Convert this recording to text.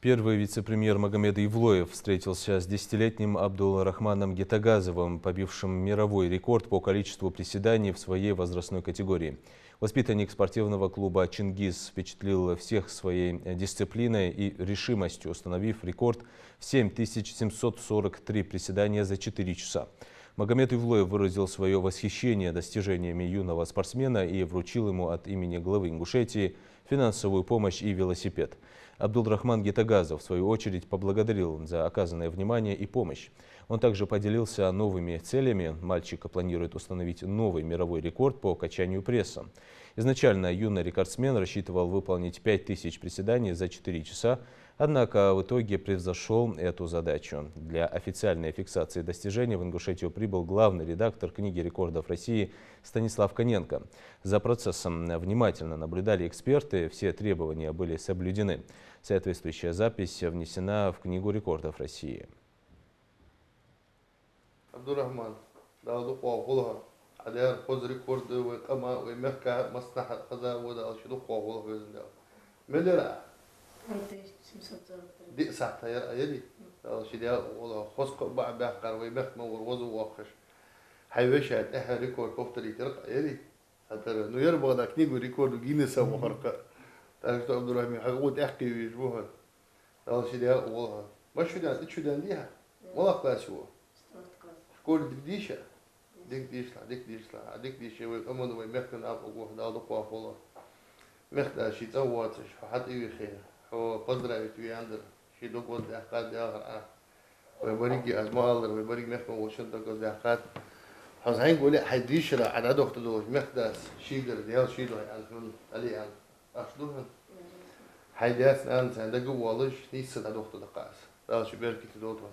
Первый вице-премьер Магомед Евлоев встретился с 10-летним Абдул-Рахманом Гетагазовым, побившим мировой рекорд по количеству приседаний в своей возрастной категории. Воспитанник спортивного клуба «Чингиз» впечатлил всех своей дисциплиной и решимостью, установив рекорд в 7743 приседания за 4 часа. Магомед Евлоев выразил свое восхищение достижениями юного спортсмена и вручил ему от имени главы Ингушетии финансовую помощь и велосипед. Абдул-Рахман Гетагазов, в свою очередь, поблагодарил за оказанное внимание и помощь. Он также поделился новыми целями. Мальчик планирует установить новый мировой рекорд по качанию пресса. Изначально юный рекордсмен рассчитывал выполнить 5000 приседаний за 4 часа, однако в итоге превзошел эту задачу. Для официальной фиксации достижений в Ингушетию прибыл главный редактор книги рекордов России Станислав Коненко. За процессом внимательно наблюдали эксперты, все требования были соблюдены. Соответствующая запись внесена в книгу рекордов России. Абдурахман, على فوز ريكورد وقما ومركا مصلحة قضاء ودا الشدوق وقوله بإذن الله. مليرا. دي ساعتها يا أيدي. الشديا والله خسق بعد بحقر ويمخ مور وزو واخش. حيوشات إحنا ريكورد بفتري ترق أيدي. حتى إنه يربى ذاك نيجو ريكورد جينيس أو خرقة. تعرف عبد الرحمن حقود أحكي ويجبوها. الشديا والله ما شو دان ليها. والله قاس هو. كل ديشة. ديك ديشلا ويقمن ويمكن أب أبوه دالو قافولا مخدا شيء تواتش حتى يخير هو قدرة يتوي عندنا شيء دوقود أحقاد آخر ويبريك أزمال ويبريك مخنا وشنطة قد أحقاد حزين قولي حديشلا على دكتور دوش مخدا شيء ديال شيء ده يعني عليه يعني أشلون حيداس أنت عندك والله نيس على دكتور دقاس لا شو بيركي تدوتون